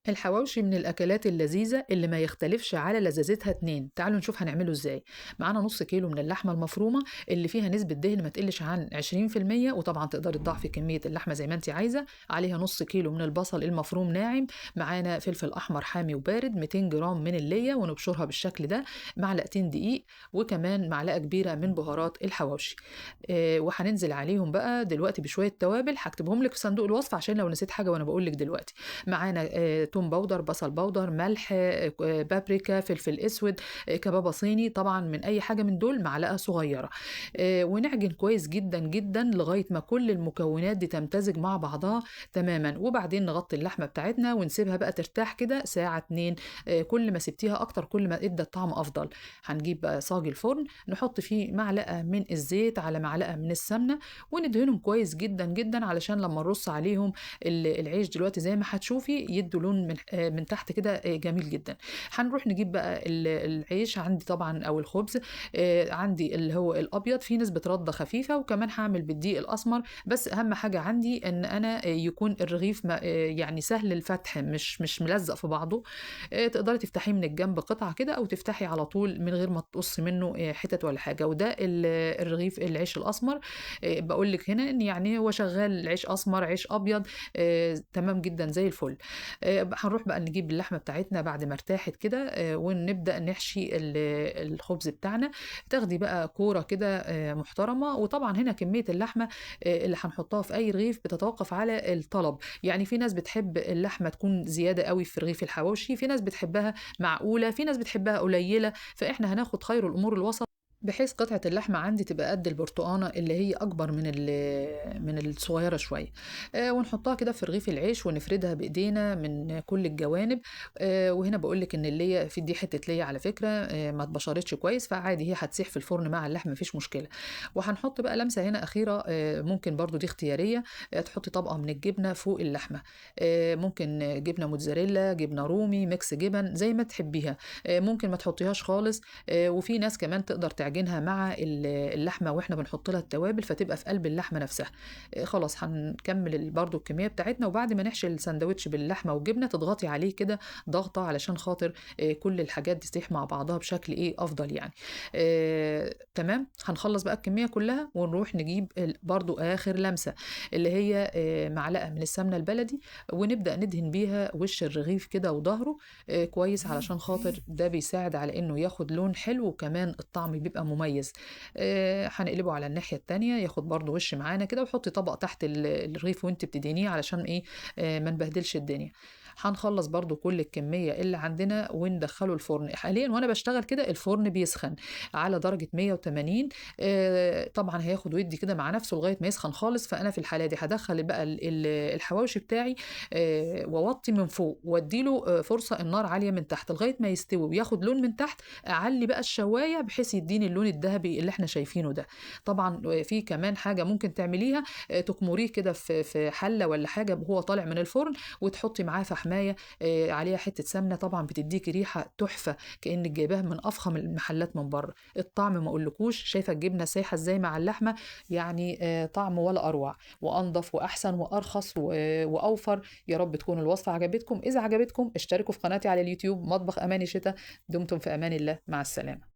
الحواوشي من الأكلات اللذيذة اللي ما يختلفش على لذاذتها اتنين. تعالوا نشوف هنعمله ازاي. معانا نص كيلو من اللحمة المفرومة اللي فيها نسبة دهن ما تقلش عن 20%، وطبعا تقدري تضاعفي كمية اللحمة زي ما انت عايزة. عليها نص كيلو من البصل المفروم ناعم. معانا فلفل أحمر حامي وبارد، 200 جرام من اللية ونبشرها بالشكل ده، معلقتين دقيق، وكمان معلقة كبيرة من بهارات الحواوشي. وهننزل عليهم بقى دلوقتي بشوية توابل هكتبهم لك في صندوق الوصف عشان لو نسيت حاجة وانا بقول لك دلوقتي. معانا توم باودر، بصل باودر، ملح، بابريكا، فلفل اسود، كبابه صيني، طبعا من اي حاجه من دول معلقه صغيره. ونعجن كويس جدا جدا لغايه ما كل المكونات دي تمتزج مع بعضها تماما، وبعدين نغطي اللحمه بتاعتنا ونسيبها بقى ترتاح كده ساعه اتنين. كل ما سبتيها اكتر كل ما ادى الطعم افضل. هنجيب بقى صاج الفرن، نحط فيه معلقه من الزيت على معلقه من السمنه، وندهنهم كويس جدا جدا علشان لما نرص عليهم العيش دلوقتي زي ما هتشوفي يدوا لون من تحت كده جميل جدا. هنروح نجيب بقى العيش عندي طبعا او الخبز. عندي اللي هو الابيض فيه نسبه رده خفيفه، وكمان هعمل بالدقيق الاسمر. بس اهم حاجه عندي ان انا يكون الرغيف يعني سهل الفتح، مش ملزق في بعضه. تقدري تفتحيه من الجنب قطعه كده، او تفتحي على طول من غير ما تقصي منه حتت ولا حاجه. وده الرغيف العيش الاسمر. بقول لك هنا ان يعني هو شغال عيش اسمر عيش ابيض، تمام جدا زي الفل. هنروح بقى نجيب اللحمة بتاعتنا بعد ما ارتاحت كده، ونبدأ نحشي الخبز بتاعنا. تاخدي بقى كورة كده محترمة. وطبعا هنا كمية اللحمة اللي هنحطها في أي رغيف بتتوقف على الطلب. يعني في ناس بتحب اللحمة تكون زيادة قوي في رغيف الحواوشي، في ناس بتحبها معقولة، في ناس بتحبها قليلة. فإحنا هناخد خير الأمور الوسط، بحيث قطعة اللحمة عندي تبقى قد البرتقانة اللي هي أكبر من الصغيرة شوية. ونحطها كده في رغيف العيش ونفردها بإيدينا من كل الجوانب. وهنا بقولك إن اللية في دي حتة لية على فكرة ما اتبشرتش كويس، فعادي هي هتسيح في الفرن مع اللحمة مفيش مشكلة. وهنحط بقى لمسة هنا أخيرة، ممكن برضو دي اختيارية، تحطي طبقة من الجبنة فوق اللحمة. ممكن جبنة موتزاريلا، جبنة رومي، ميكس جبن زي ما تحبيها. ممكن ما تحطيهاش خالص. وفي ناس كمان تقدر تعجنها مع اللحمة واحنا بنحط لها التوابل فتبقى في قلب اللحمة نفسها. خلاص هنكمل برضو الكمية بتاعتنا، وبعد ما نحشي الساندوتش باللحمة والجبنة تضغطي عليه كده ضغطة علشان خاطر كل الحاجات دي تسيح مع بعضها بشكل افضل يعني. تمام. هنخلص بقى الكمية كلها ونروح نجيب برضو اخر لمسة اللي هي معلقة من السمنة البلدي، ونبدأ ندهن بيها وش الرغيف كده وظهره كويس، علشان خاطر ده بيساعد على انه ياخد لون حلو، وكمان الطعم بيبقى مميز. هنقلبه على الناحية التانية ياخد برضو وش معانا كده، وحطي طبق تحت الرغيف وانت بتدينيه علشان ما نبهدلش الدنيا. هنخلص برضو كل الكمية اللي عندنا وندخله الفرن. حاليا وانا بشتغل كده الفرن بيسخن على درجة 180. طبعا هياخد ويدي كده مع نفسه لغاية ما يسخن خالص. فانا في الحالة دي هدخل بقى الحواوشي بتاعي، واوطي من فوق واديله فرصة النار عالية من تحت لغاية ما يستوي وياخد لون من تحت. اعلي بقى الشواية بحيث يديني اللون الذهبي اللي احنا شايفينه ده. طبعا في كمان حاجة ممكن تعمليها، تكمريه كده في حلة ولا حاجة وهو طالع من الفرن، وتحطي معاه فحماية عليها حتة سمنة، طبعا بتديكي ريحة تحفة كأنك جايباها من أفخم المحلات من بره. الطعم ما أقولكوش. شايفة الجبنة سايحة ازاي مع اللحمة؟ يعني طعم ولا أروع وأنضف وأحسن وأرخص وأوفر. يا رب تكون الوصفة عجبتكم. إذا عجبتكم اشتركوا في قناتي على اليوتيوب مطبخ أماني شتا. دمتم في أمان الله، مع السلامة.